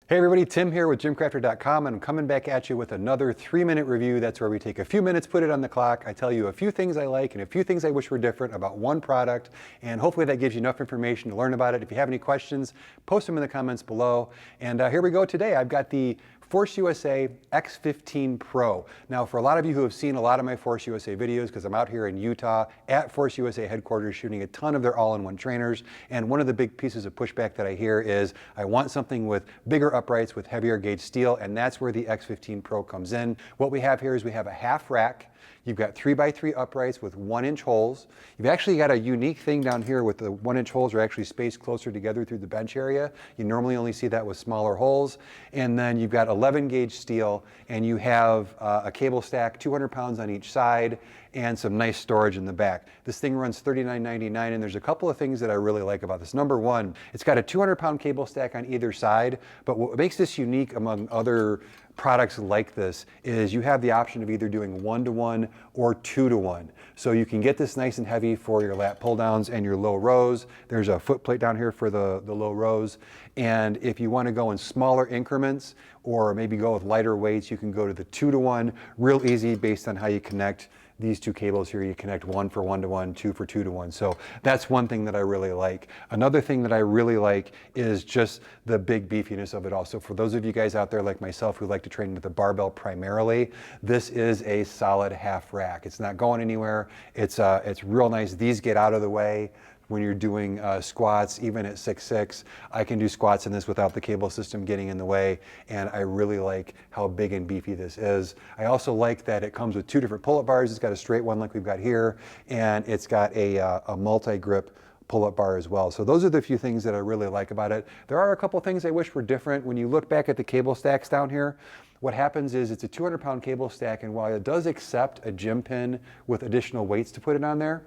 Hey everybody, Tim here with GymCrafter.com, and I'm coming back at you with another 3-minute review. That's where we take a few minutes, put it on the clock. I tell you a few things I like and a few things I wish were different about one product, and hopefully that gives you enough information to learn about it. If you have any questions, post them in the comments below. And here we go today. I've got the Force USA X15 Pro. Now, for a lot of you who have seen a lot of my Force USA videos, because I'm out here in Utah at Force USA headquarters shooting a ton of their all-in-one trainers, and one of the big pieces of pushback that I hear is I want something with bigger uprights with heavier gauge steel, and that's where the X15 Pro comes in. What we have here is we have a half rack. You've got 3x3 uprights with 1-inch holes. You've actually got a unique thing down here with the 1-inch holes are actually spaced closer together through the bench area. You normally only see that with smaller holes. And then you've got 11 gauge steel, and you have a cable stack, 200 pounds on each side, and some nice storage in the back. This thing runs $39.99, and there's a couple of things that I really like about this. Number one, it's got a 200-pound cable stack on either side, but what makes this unique among other products like this is you have the option of either doing 1-to-1 or 2-to-1. So you can get this nice and heavy for your lat pull downs and your low rows. There's a foot plate down here for the low rows. And if you want to go in smaller increments or maybe go with lighter weights, you can go to the 2-to-1 real easy based on how you connect these two cables here. You connect 1 for 1-to-1, 2 for 2-to-1. So that's one thing that I really like. Another thing that I really like is just the big beefiness of it all. So for those of you guys out there like myself who like to train with a barbell primarily, this is a solid half rack. It's not going anywhere. It's real nice. These get out of the way when you're doing squats, even at 6'6". I can do squats in this without the cable system getting in the way, and I really like how big and beefy this is. I also like that it comes with 2 different pull-up bars. It's got a straight one like we've got here, and it's got a multi-grip pull-up bar as well. So those are the few things that I really like about it. There are a couple things I wish were different. When you look back at the cable stacks down here, what happens is it's a 200-pound cable stack, and while it does accept a gym pin with additional weights to put it on there,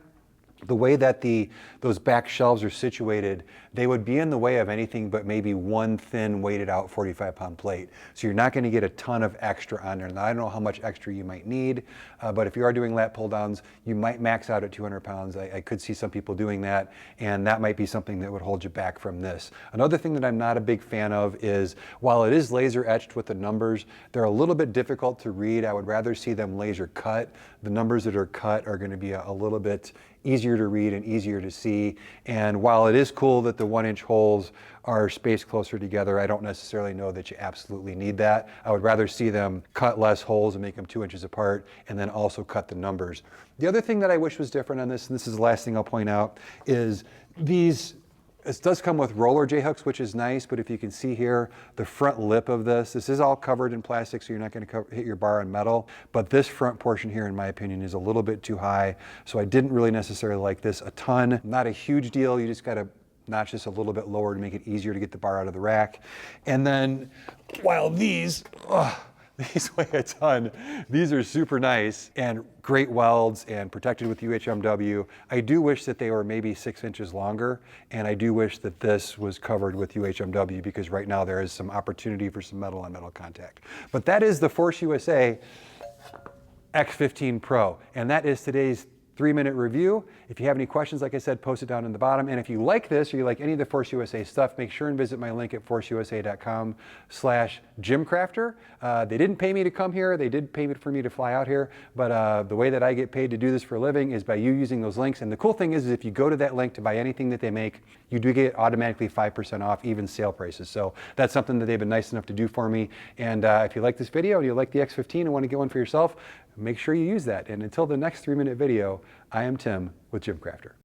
the way that those back shelves are situated, they would be in the way of anything but maybe one thin weighted out 45-pound plate. So you're not going to get a ton of extra on there. Now, I don't know how much extra you might need, but if you are doing lat pull downs, you might max out at 200 pounds. I could see some people doing that, and that might be something that would hold you back from this. Another thing that I'm not a big fan of is while it is laser etched with the numbers, they're a little bit difficult to read. I would rather see them laser cut. The numbers that are cut are going to be a little bit easier to read and easier to see. And while it is cool that the 1-inch holes are spaced closer together, I don't necessarily know that you absolutely need that. I would rather see them cut less holes and make them 2 inches apart, and then also cut the numbers. The other thing that I wish was different on this, and this is the last thing I'll point out, is this does come with roller J-hooks, which is nice, but if you can see here, the front lip of this is all covered in plastic, so you're not going to hit your bar on metal, but this front portion here, in my opinion, is a little bit too high, so I didn't really necessarily like this a ton. Not a huge deal, you just got to notch this a little bit lower to make it easier to get the bar out of the rack. And then, while these weigh a ton. These are super nice and great welds and protected with UHMW. I do wish that they were maybe 6 inches longer, and I do wish that this was covered with UHMW because right now there is some opportunity for some metal on metal contact. But that is the Force USA X15 Pro, and that is today's 3-minute review. If you have any questions, like I said, post it down in the bottom. And if you like this or you like any of the Force USA stuff, make sure and visit my link at forceusa.com/GymCrafter. They didn't pay me to come here. They did pay for me to fly out here. But the way that I get paid to do this for a living is by you using those links. And the cool thing is if you go to that link to buy anything that they make, you do get automatically 5% off, even sale prices. So that's something that they've been nice enough to do for me. And if you like this video and you like the X15 and want to get one for yourself, make sure you use that. And until the next 3-minute video, I am Tim with GymCrafter.